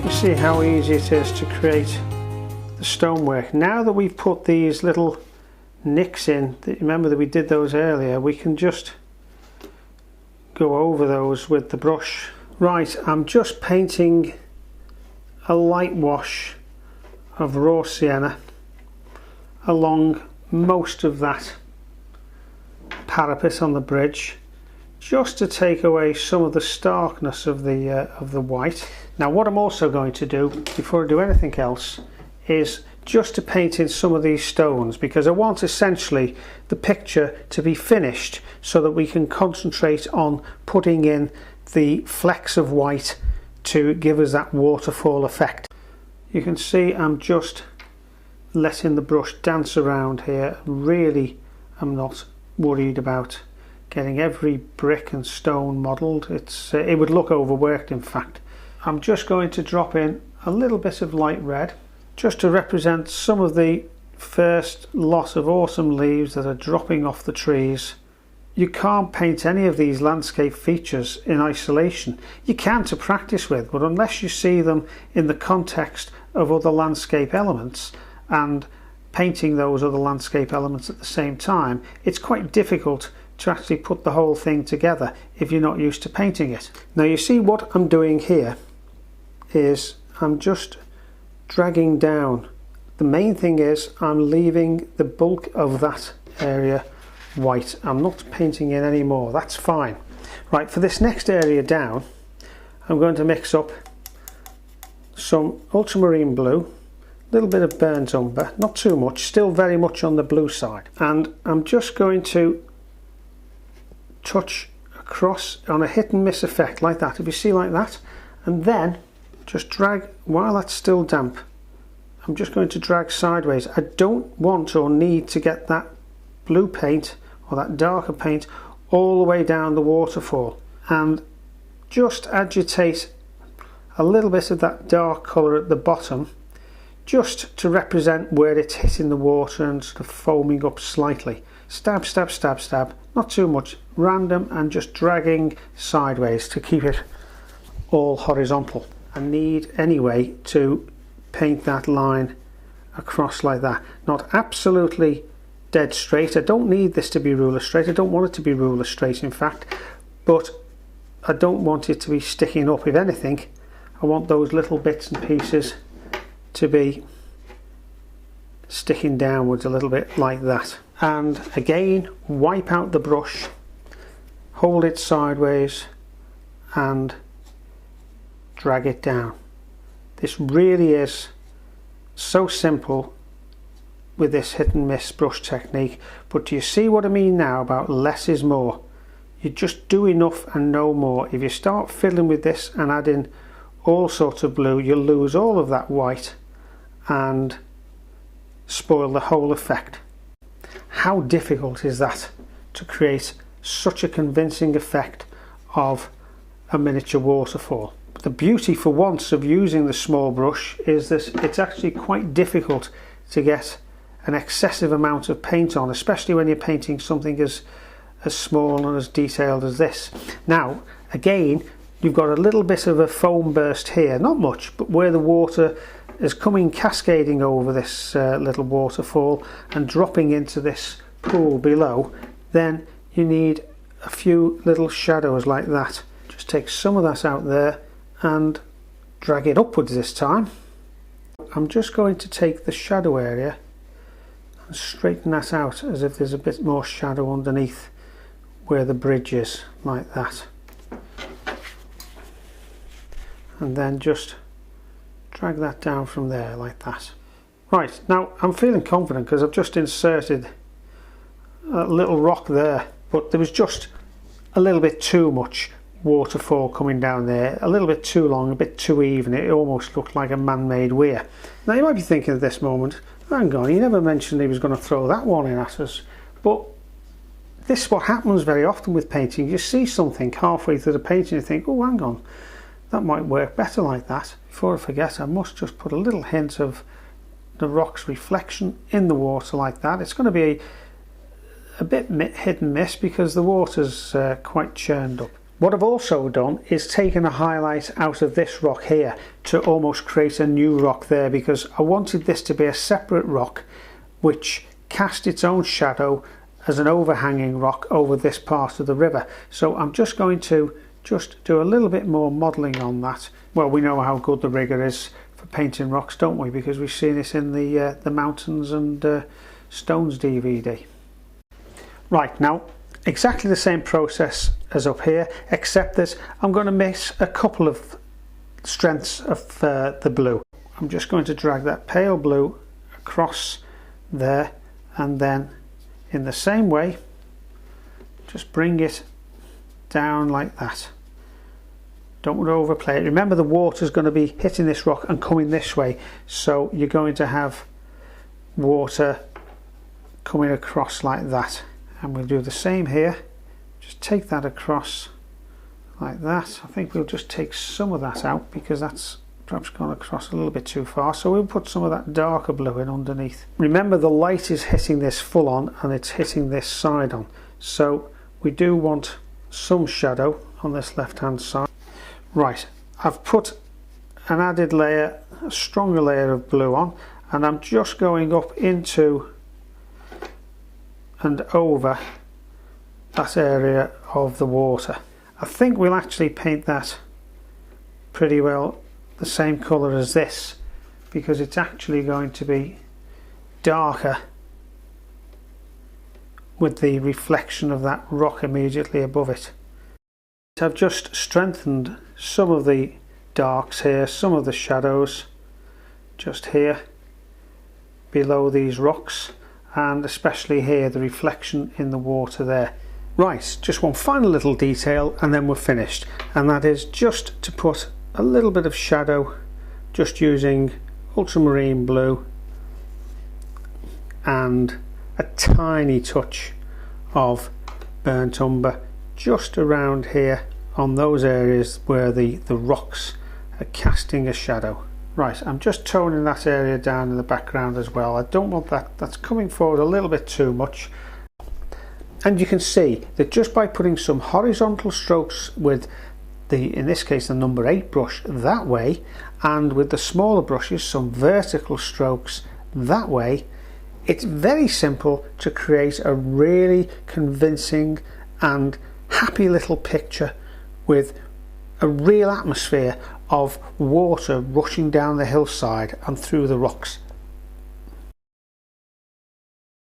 You see how easy it is to create the stonework. Now that we've put these little nicks in, remember that we did those earlier, we can just go over those with the brush. Right, I'm just painting a light wash of raw sienna along most of that parapet on the bridge, just to take away some of the starkness of the white. Now what I'm also going to do before I do anything else is just to paint in some of these stones, because I want essentially the picture to be finished so that we can concentrate on putting in the flecks of white to give us that waterfall effect. You can see I'm just letting the brush dance around here. Really, I'm not worried about getting every brick and stone modelled. It would look overworked, in fact. I'm just going to drop in a little bit of light red just to represent some of the first lot of autumn leaves that are dropping off the trees. You can't paint any of these landscape features in isolation. You can to practice with, but unless you see them in the context of other landscape elements and painting those other landscape elements at the same time, it's quite difficult to actually put the whole thing together if you're not used to painting it. Now you see what I'm doing here is I'm just dragging down. The main thing is I'm leaving the bulk of that area white. I'm not painting in any more. That's fine. Right, for this next area down, I'm going to mix up some ultramarine blue, a little bit of burnt umber, not too much, still very much on the blue side, and I'm just going to touch across on a hit and miss effect like that, if you see, like that, and then just drag while that's still damp. I'm just going to drag sideways. I don't want or need to get that blue paint or that darker paint all the way down the waterfall, and just agitate a little bit of that dark colour at the bottom just to represent where it's hitting the water and sort of foaming up slightly. Stab, stab, stab, stab, not too much, random, and just dragging sideways to keep it all horizontal. I need anyway to paint that line across like that, not absolutely dead straight. I don't need this to be ruler straight. I don't want it to be ruler straight, in fact, but I don't want it to be sticking up. If anything, I want those little bits and pieces to be sticking downwards a little bit like that. And again, wipe out the brush, hold it sideways and drag it down. This really is so simple with this hit and miss brush technique, but do you see what I mean now about less is more? You just do enough and no more. If you start fiddling with this and adding all sorts of blue, you'll lose all of that white and spoil the whole effect. How difficult is that to create such a convincing effect of a miniature waterfall? The beauty for once of using the small brush is that it's actually quite difficult to get an excessive amount of paint on, especially when you're painting something as small and as detailed as this. Now again, you've got a little bit of a foam burst here, not much, but where the water is coming cascading over this little waterfall and dropping into this pool below, then you need a few little shadows like that. Just take some of that out there and drag it upwards this time. I'm just going to take the shadow area and straighten that out as if there's a bit more shadow underneath where the bridge is, like that. And then just drag that down from there like that. Right, now I'm feeling confident because I've just inserted a little rock there, but there was just a little bit too much waterfall coming down there, a little bit too long, a bit too even. It almost looked like a man-made weir. Now you might be thinking at this moment, hang on, he never mentioned he was going to throw that one in at us. But this is what happens very often with painting. You see something halfway through the painting and you think, oh hang on, that might work better like that. Before I forget, I must just put a little hint of the rock's reflection in the water like that. It's going to be a bit hit and miss because the water's quite churned up. What I've also done is taken a highlight out of this rock here to almost create a new rock there, because I wanted this to be a separate rock which cast its own shadow as an overhanging rock over this part of the river. So I'm just going to do a little bit more modelling on that. Well, we know how good the rigger is for painting rocks, don't we? Because we've seen it in the Mountains and Stones DVD. Right, now exactly the same process as up here, except that I'm going to mix a couple of strengths of the blue. I'm just going to drag that pale blue across there, and then in the same way just bring it down like that. Don't want to overplay it. Remember, the water is going to be hitting this rock and coming this way, so you're going to have water coming across like that. And we'll do the same here. Just take that across like that. I think we'll just take some of that out because that's perhaps gone across a little bit too far, so we'll put some of that darker blue in underneath. Remember, the light is hitting this full on and it's hitting this side on, so we do want some shadow on this left hand side. Right, I've put an added layer, a stronger layer of blue on, and I'm just going up into and over that area of the water. I think we'll actually paint that pretty well the same colour as this, because it's actually going to be darker with the reflection of that rock immediately above it. I've just strengthened some of the darks here, some of the shadows just here below these rocks, and especially here the reflection in the water there. Right, just one final little detail and then we're finished, and that is just to put a little bit of shadow, just using ultramarine blue and a tiny touch of burnt umber just around here on those areas where the rocks are casting a shadow. Right, I'm just toning that area down in the background as well. I don't want that's coming forward a little bit too much. And you can see that just by putting some horizontal strokes with in this case the number 8 brush that way, and with the smaller brushes some vertical strokes that way, it's very simple to create a really convincing and happy little picture with a real atmosphere of water rushing down the hillside and through the rocks.